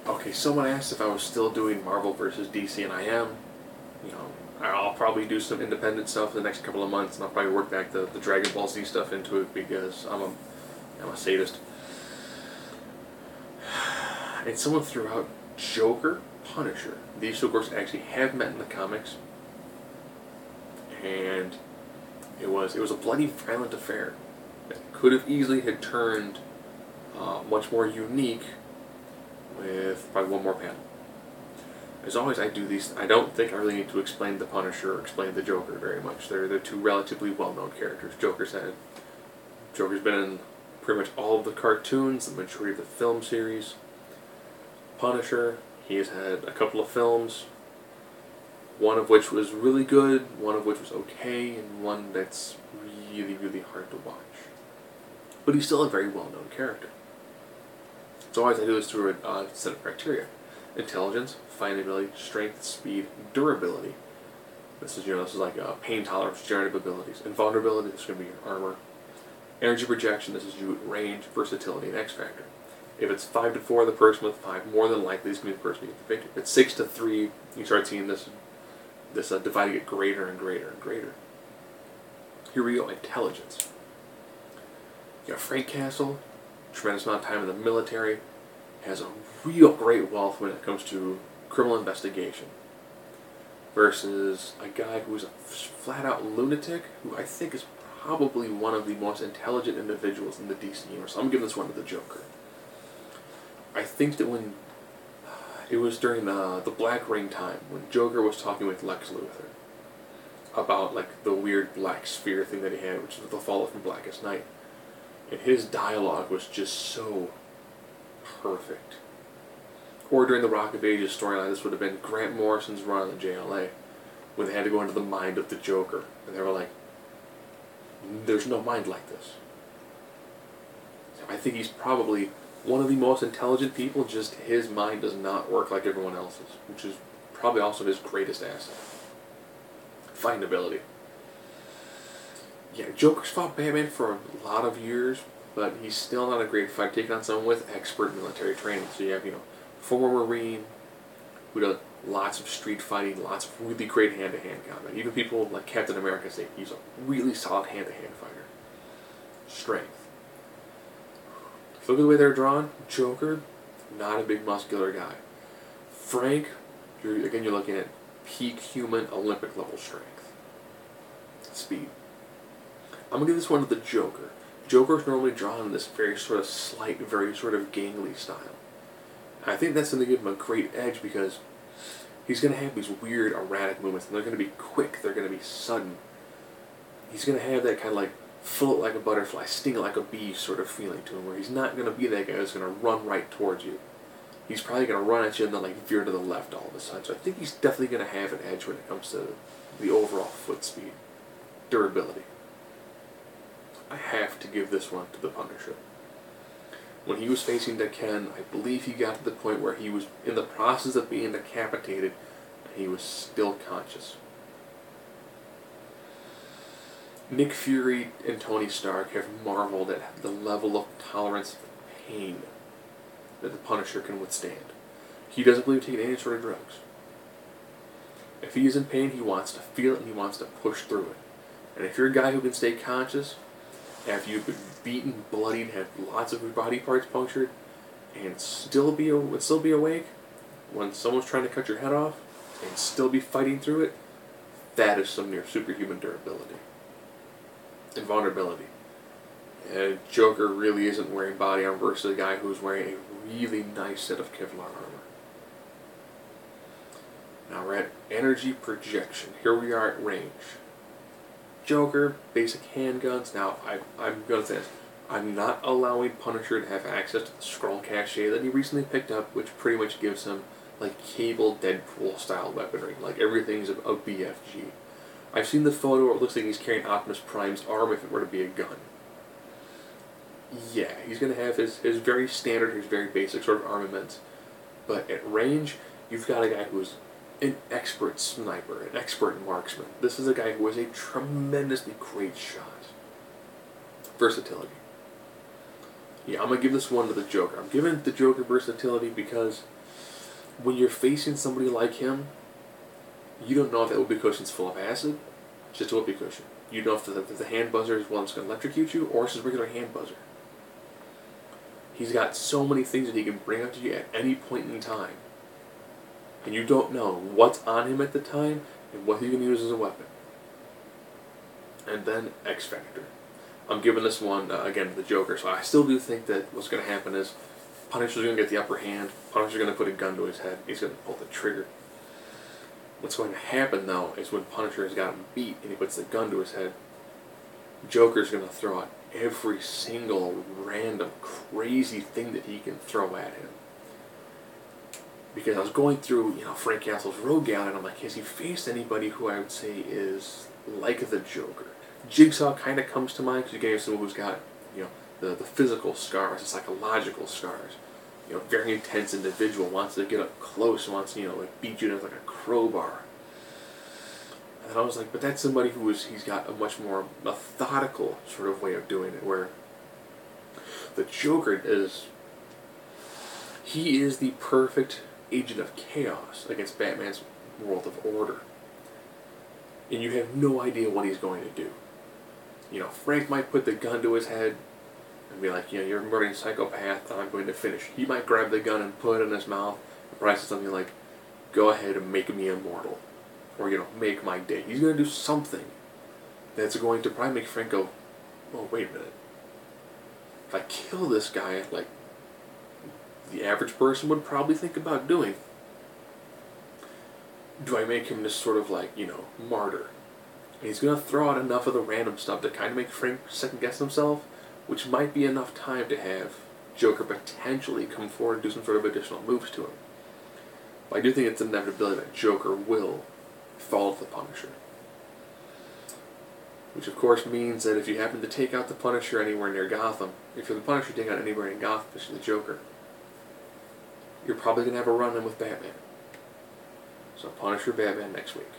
Okay, someone asked if I was still doing Marvel versus DC, and I am. You know, I'll probably do some independent stuff in the next couple of months, and I'll probably work back the Dragon Ball Z stuff into it because I'm a sadist. And someone threw out Joker, Punisher. These two, of course, actually have met in the comics, and it was a bloody, violent affair that could have easily had turned much more unique with probably one more panel. As always, I do these. I don't think I really need to explain the Punisher or explain the Joker very much. They're two relatively well-known characters. Joker's been in pretty much all of the cartoons, the majority of the film series. Punisher, he has had a couple of films, one of which was really good, one of which was okay, and one that's really, really hard to watch. But he's still a very well-known character. So always I do this through a set of criteria: intelligence, fighting ability, strength, speed, durability. This is like pain tolerance, generative abilities. Invulnerability, this is going to be your armor. Energy projection, this is your range, versatility, and X factor. If it's 5 to 4, the person with 5 more than likely is going to be the person who gets the victory. If it's 6 to 3, you start seeing this dividing get greater and greater and greater. Here we go, intelligence. You got Frank Castle, tremendous amount of time in the military, has a real great wealth when it comes to criminal investigation. Versus a guy who's a flat-out lunatic, who I think is probably one of the most intelligent individuals in the DC universe. I'm giving this one to the Joker. I think that when it was during the Black Ring time, when Joker was talking with Lex Luthor about like the weird black sphere thing that he had, which is the follow from Blackest Night, and his dialogue was just so perfect. Or during the Rock of Ages storyline, this would have been Grant Morrison's run on the JLA, when they had to go into the mind of the Joker, and they were like, "There's no mind like this." I think he's probably one of the most intelligent people, just his mind does not work like everyone else's, which is probably also his greatest asset. Fighting ability. Yeah, Joker's fought Batman for a lot of years, but he's still not a great fighter, taking on someone with expert military training. So you have, former Marine, who does lots of street fighting, lots of really great hand-to-hand combat. Even people like Captain America say he's a really solid hand-to-hand fighter. Strength. If you look at the way they're drawn, Joker, not a big muscular guy. Frank, you're looking at peak human Olympic level strength. Speed. I'm going to give this one to the Joker. Joker's normally drawn in this very sort of slight, very sort of gangly style. And I think that's going to give him a great edge because he's going to have these weird, erratic movements, and they're going to be quick, they're going to be sudden. He's going to have that kind of like float like a butterfly, sting like a bee sort of feeling to him, where he's not going to be that guy who's going to run right towards you. He's probably going to run at you and then like veer to the left all of a sudden. So I think he's definitely going to have an edge when it comes to the overall foot speed. Durability. I have to give this one to the Punisher. When he was facing Daken, I believe he got to the point where he was in the process of being decapitated and he was still conscious. Nick Fury and Tony Stark have marveled at the level of tolerance of pain that the Punisher can withstand. He doesn't believe in taking any sort of drugs. If he is in pain, he wants to feel it and he wants to push through it. And if you're a guy who can stay conscious, after you've been beaten, bloodied, had lots of your body parts punctured, and still be awake when someone's trying to cut your head off, and still be fighting through it, that is some near superhuman durability. Invulnerability. Joker really isn't wearing body armor versus a guy who's wearing a really nice set of Kevlar armor. Now we're at energy projection. Here we are at range. Joker, basic handguns. Now, I'm going to say this. I'm not allowing Punisher to have access to the Skrull cache that he recently picked up, which pretty much gives him, like, Cable Deadpool-style weaponry. Like, everything's a BFG. I've seen the photo where it looks like he's carrying Optimus Prime's arm if it were to be a gun. Yeah, he's going to have his very standard, his very basic sort of armament. But at range, you've got a guy who's an expert sniper, an expert marksman. This is a guy who has a tremendously great shot. Versatility. Yeah, I'm going to give this one to the Joker. I'm giving the Joker versatility because when you're facing somebody like him, you don't know if that whoopee cushion's full of acid, just a whoopee cushion. You know if the hand buzzer is one that's going to electrocute you, or it's just a regular hand buzzer. He's got so many things that he can bring up to you at any point in time. And you don't know what's on him at the time and what he's going to use as a weapon. And then X Factor. I'm giving this one, again, to the Joker. So I still do think that what's going to happen is Punisher's going to get the upper hand. Punisher's going to put a gun to his head. He's going to pull the trigger. What's going to happen, though, is when Punisher has got him beat and he puts the gun to his head, Joker's going to throw out every single random crazy thing that he can throw at him. Because I was going through, Frank Castle's Rogue Gallery, and I'm like, has he faced anybody who I would say is like the Joker? Jigsaw kind of comes to mind, because you get someone who's got, the physical scars, the psychological scars. Very intense individual, wants to get up close, wants to, like beat you with like a crowbar. And I was like, but that's somebody he's got a much more methodical sort of way of doing it, where the Joker he is the perfect agent of chaos against Batman's world of order. And you have no idea what he's going to do. Frank might put the gun to his head and be like, you're a murdering psychopath, I'm going to finish. He might grab the gun and put it in his mouth and probably say something like, go ahead and make me immortal. Or, make my day. He's going to do something that's going to probably make Frank go, oh, wait a minute. If I kill this guy, like the average person would probably think about doing, do I make him this sort of like, martyr? And he's going to throw out enough of the random stuff to kind of make Frank second guess himself, which might be enough time to have Joker potentially come forward and do some sort of additional moves to him. But I do think it's an inevitability that Joker will fall to the Punisher. Which of course means that if you happen to take out the Punisher anywhere near Gotham, if you're the Punisher taking out anywhere in Gotham, especially the Joker, you're probably going to have a run-in with Batman. So Punisher, Batman next week.